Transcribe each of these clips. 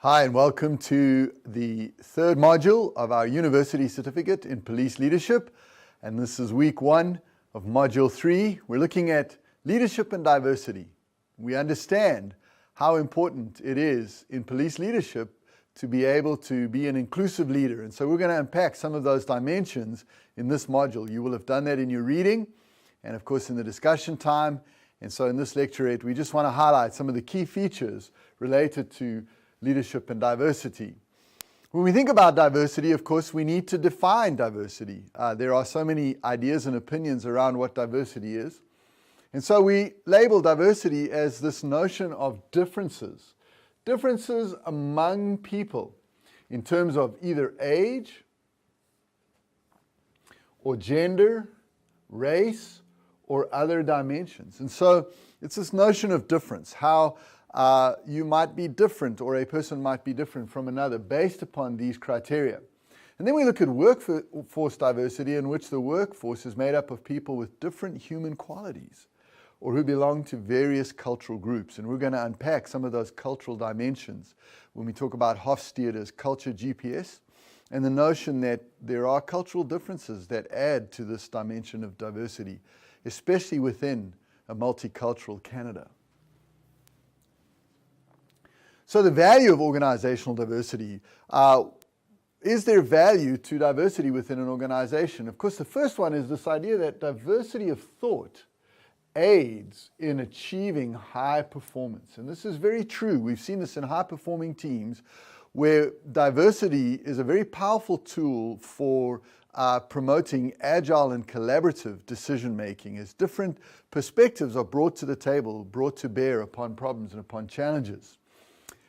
Hi, and welcome to the third module of our University Certificate in Police Leadership. And this is week 1 of module 3. We're looking at leadership and diversity. We understand how important it is in police leadership to be able to be an inclusive leader. And so we're going to unpack some of those dimensions in this module. You will have done that in your reading and of course in the discussion time. And so in this lecturate, we just want to highlight some of the key features related to leadership and diversity. When we think about diversity, of course, we need to define diversity. There are so many ideas and opinions around what diversity is. And so we label diversity as this notion of differences. Differences among people in terms of either age or gender, race, or other dimensions. And so it's this notion of difference, how you might be different or a person might be different from another based upon these criteria. And then we look at workforce diversity, in which the workforce is made up of people with different human qualities or who belong to various cultural groups. And we're going to unpack some of those cultural dimensions when we talk about Hofstede's culture GPS and the notion that there are cultural differences that add to this dimension of diversity, especially within a multicultural Canada. So the value of organizational diversity, is there value to diversity within an organization? Of course, the first one is this idea that diversity of thought aids in achieving high performance. And this is very true. We've seen this in high-performing teams where diversity is a very powerful tool for promoting agile and collaborative decision-making as different perspectives are brought to the table, brought to bear upon problems and upon challenges.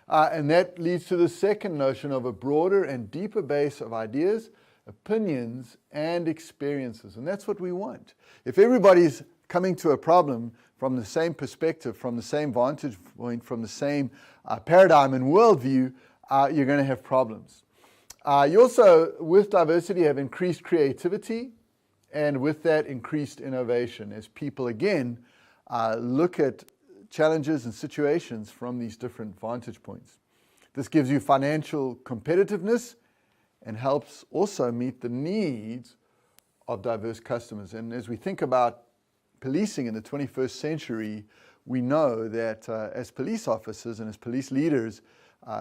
And that leads to the second notion of a broader and deeper base of ideas, opinions, and experiences. And that's what we want. If everybody's coming to a problem from the same perspective, from the same vantage point, from the same paradigm and worldview, you're going to have problems. You also, with diversity, have increased creativity, and with that, increased innovation as people, again, look at challenges and situations from these different vantage points. This gives you financial competitiveness and helps also meet the needs of diverse customers. And as we think about policing in the 21st century, we know that as police officers and as police leaders,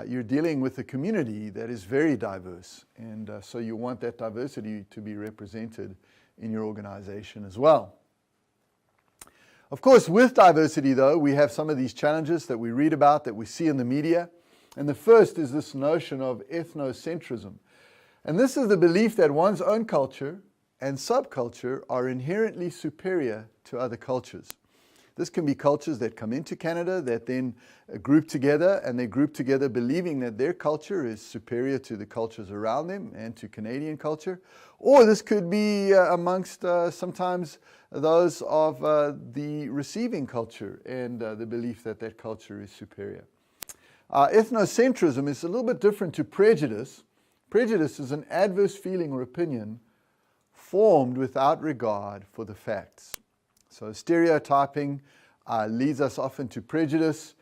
you're dealing with a community that is very diverse. And so you want that diversity to be represented in your organization as well. Of course, with diversity, though, we have some of these challenges that we read about, that we see in the media. And the first is this notion of ethnocentrism. And this is the belief that one's own culture and subculture are inherently superior to other cultures. This can be cultures that come into Canada that then group together, and they group together believing that their culture is superior to the cultures around them and to Canadian culture. Or this could be amongst sometimes those of the receiving culture and the belief that that culture is superior. Ethnocentrism is a little bit different to prejudice. Prejudice is an adverse feeling or opinion formed without regard for the facts. So stereotyping leads us often to prejudice.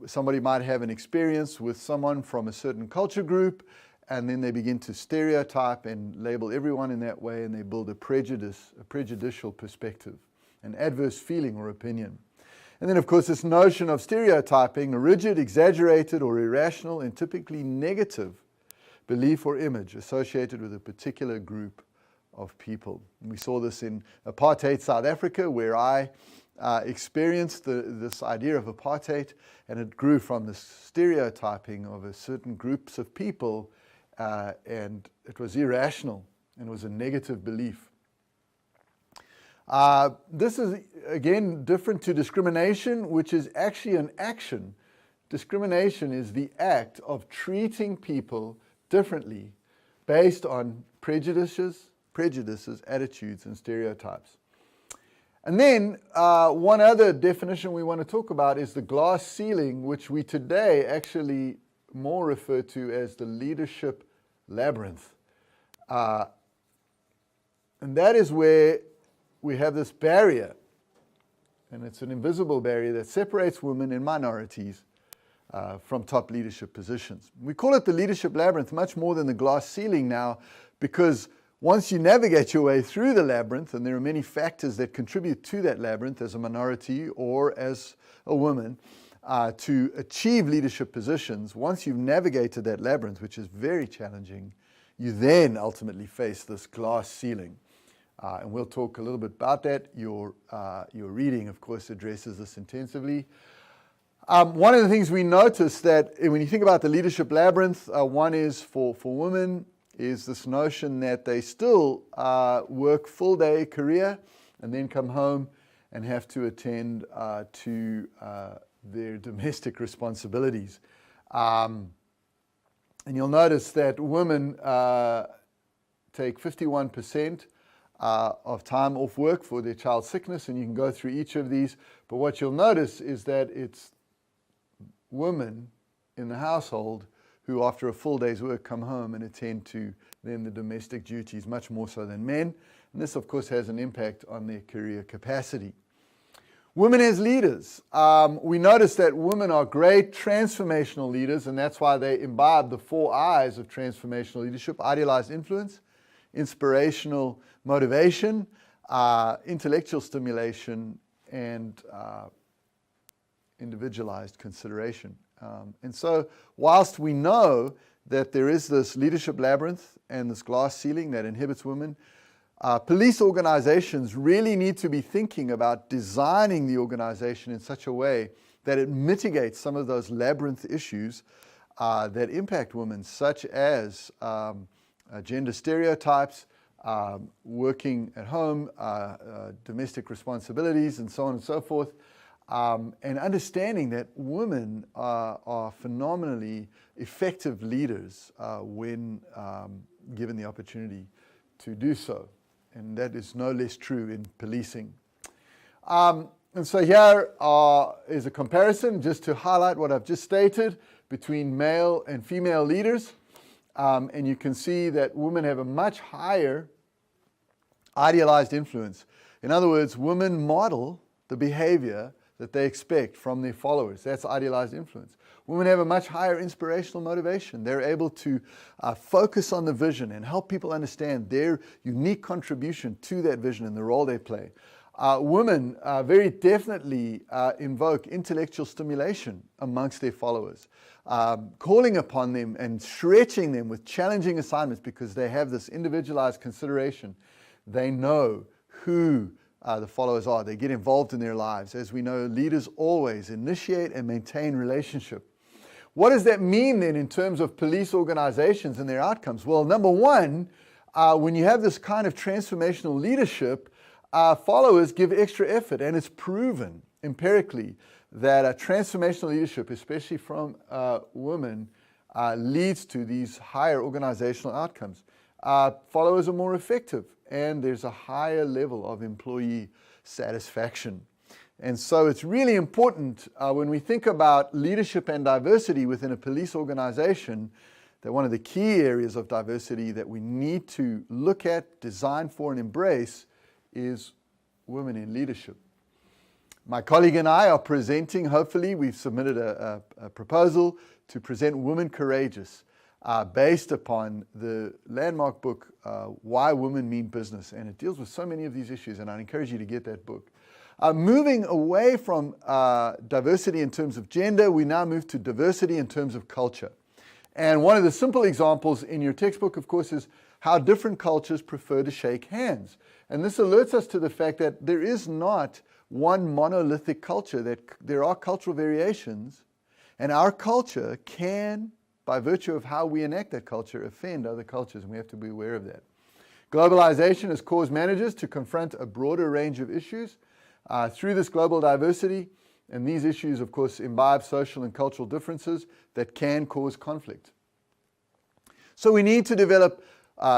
Somebody might have an experience with someone from a certain culture group, and then they begin to stereotype and label everyone in that way, and they build a prejudicial perspective, an adverse feeling or opinion. And then, of course, this notion of stereotyping, a rigid, exaggerated, or irrational, and typically negative belief or image associated with a particular group of people. And we saw this in apartheid South Africa, where I experienced this idea of apartheid, and it grew from the stereotyping of a certain groups of people, and it was irrational and was a negative belief. This is, again, different to discrimination, which is actually an action. Discrimination is the act of treating people differently based on prejudices, attitudes, and stereotypes. And then one other definition we want to talk about is the glass ceiling, which we today actually more refer to as the leadership labyrinth. And that is where we have this barrier, and it's an invisible barrier that separates women and minorities from top leadership positions. We call it the leadership labyrinth much more than the glass ceiling now, because once you navigate your way through the labyrinth, and there are many factors that contribute to that labyrinth as a minority or as a woman, to achieve leadership positions, once you've navigated that labyrinth, which is very challenging, you then ultimately face this glass ceiling. And we'll talk a little bit about that. Your reading, of course, addresses this intensively. One of the things we notice that when you think about the leadership labyrinth, one is for women, is this notion that they still work full-day career and then come home and have to attend to their domestic responsibilities. And you'll notice that women take 51% of time off work for their child sickness, and you can go through each of these. But what you'll notice is that it's women in the household who, after a full day's work, come home and attend to then the domestic duties much more so than men. And this, of course, has an impact on their career capacity. Women as leaders. We notice that women are great transformational leaders, and that's why they imbibe the 4 I's of transformational leadership: idealized influence, inspirational motivation, intellectual stimulation, and individualized consideration. And so whilst we know that there is this leadership labyrinth and this glass ceiling that inhibits women, police organizations really need to be thinking about designing the organization in such a way that it mitigates some of those labyrinth issues that impact women, such as gender stereotypes, working at home, domestic responsibilities, and so on and so forth. And understanding that women are phenomenally effective leaders when given the opportunity to do so. And that is no less true in policing. And so here is a comparison, just to highlight what I've just stated, between male and female leaders. And you can see that women have a much higher idealized influence. In other words, women model the behavior that they expect from their followers. That's idealized influence. Women have a much higher inspirational motivation. They're able to focus on the vision and help people understand their unique contribution to that vision and the role they play. Women very definitely invoke intellectual stimulation amongst their followers, calling upon them and stretching them with challenging assignments because they have this individualized consideration. They know who the followers are. They get involved in their lives. As we know, leaders always initiate and maintain relationship. What does that mean then in terms of police organizations and their outcomes? Well, number one, when you have this kind of transformational leadership, followers give extra effort, and it's proven empirically that transformational leadership, especially from women, leads to these higher organizational outcomes. Followers are more effective, and there's a higher level of employee satisfaction. And so it's really important when we think about leadership and diversity within a police organization, that one of the key areas of diversity that we need to look at, design for, and embrace is women in leadership. My colleague and I are presenting, hopefully, we've submitted a proposal to present Women Courageous, based upon the landmark book, Why Women Mean Business. And it deals with so many of these issues, and I encourage you to get that book. Moving away from diversity in terms of gender, we now move to diversity in terms of culture. And one of the simple examples in your textbook, of course, is how different cultures prefer to shake hands. And this alerts us to the fact that there is not one monolithic culture, that there are cultural variations, and our culture can, by virtue of how we enact that culture, offend other cultures, and we have to be aware of that. Globalization has caused managers to confront a broader range of issues through this global diversity, and these issues, of course, imbibe social and cultural differences that can cause conflict. So we need to develop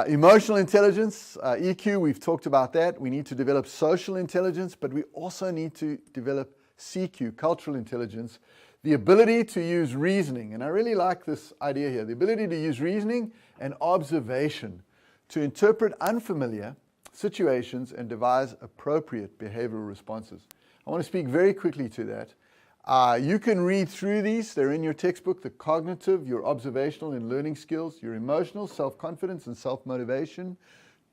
emotional intelligence, EQ, we've talked about that. We need to develop social intelligence, but we also need to develop CQ, cultural intelligence, the ability to use reasoning. And I really like this idea here, the ability to use reasoning and observation to interpret unfamiliar situations and devise appropriate behavioral responses. I want to speak very quickly to that. You can read through these. They're in your textbook: the cognitive, your observational and learning skills, your emotional, self-confidence and self-motivation,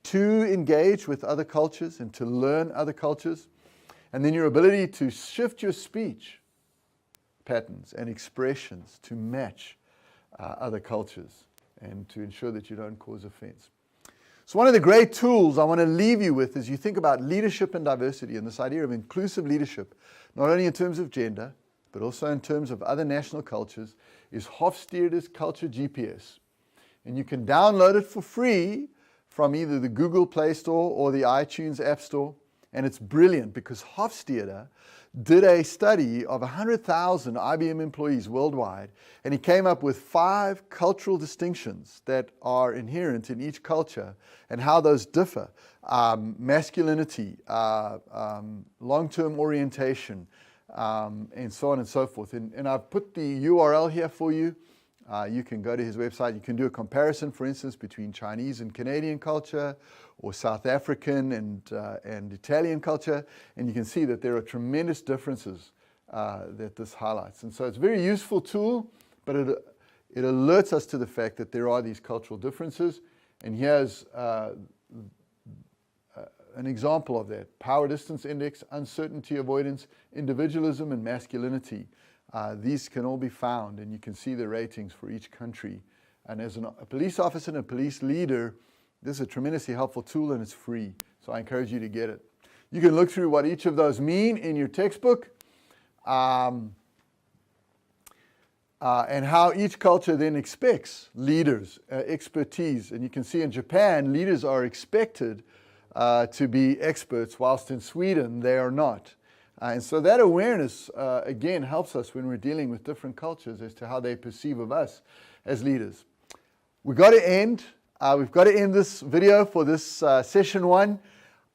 to engage with other cultures and to learn other cultures, and then your ability to shift your speech patterns and expressions to match other cultures and to ensure that you don't cause offense. So one of the great tools I want to leave you with as you think about leadership and diversity and this idea of inclusive leadership, not only in terms of gender, but also in terms of other national cultures, is Hofstede's Culture GPS. And you can download it for free from either the Google Play Store or the iTunes App Store. And it's brilliant because Hofstede did a study of 100,000 IBM employees worldwide, and he came up with 5 cultural distinctions that are inherent in each culture and how those differ. Masculinity, long-term orientation, and so on and so forth. And I've put the URL here for you. You can go to his website. You can do a comparison, for instance, between Chinese and Canadian culture, or South African and Italian culture, and you can see that there are tremendous differences that this highlights. And so it's a very useful tool, but it alerts us to the fact that there are these cultural differences. And here's an example of that: power distance index, uncertainty avoidance, individualism, and masculinity. These can all be found, and you can see the ratings for each country. And as a police officer and a police leader, this is a tremendously helpful tool, and it's free. So I encourage you to get it. You can look through what each of those mean in your textbook, and how each culture then expects leaders, expertise. And you can see in Japan, leaders are expected to be experts, whilst in Sweden, they are not. And so that awareness, again, helps us when we're dealing with different cultures as to how they perceive of us as leaders. We've got to end. We've got to end this video for this session 1.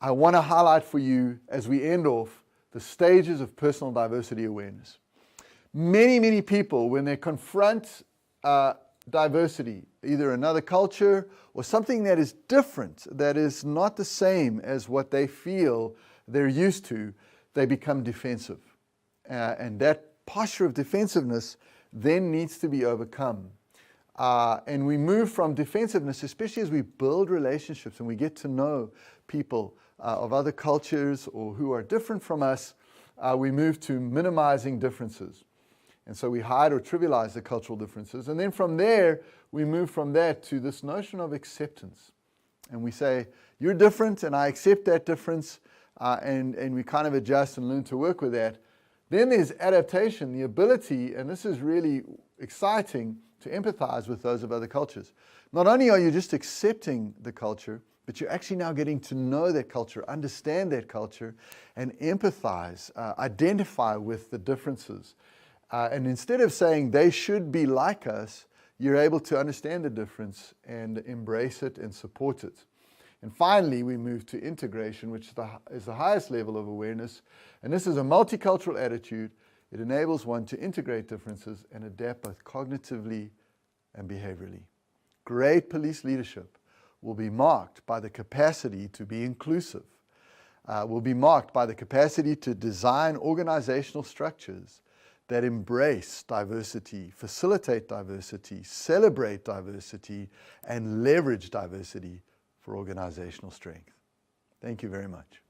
I want to highlight for you, as we end off, the stages of personal diversity awareness. Many, many people, when they confront diversity, either another culture or something that is different, that is not the same as what they feel they're used to, they become defensive. And that posture of defensiveness then needs to be overcome. And we move from defensiveness, especially as we build relationships and we get to know people of other cultures or who are different from us, we move to minimizing differences. And so we hide or trivialize the cultural differences. And then from there, we move from that to this notion of acceptance. And we say, you're different and I accept that difference, and we kind of adjust and learn to work with that. Then there's adaptation, the ability, and this is really exciting, to empathize with those of other cultures. Not only are you just accepting the culture, but you're actually now getting to know that culture, understand that culture, and empathize, identify with the differences. And instead of saying they should be like us, you're able to understand the difference and embrace it and support it. And finally, we move to integration, which is the highest level of awareness. And this is a multicultural attitude. It enables one to integrate differences and adapt both cognitively and behaviorally. Great police leadership will be marked by the capacity to be inclusive, will be marked by the capacity to design organizational structures that embrace diversity, facilitate diversity, celebrate diversity, and leverage diversity for organizational strength. Thank you very much.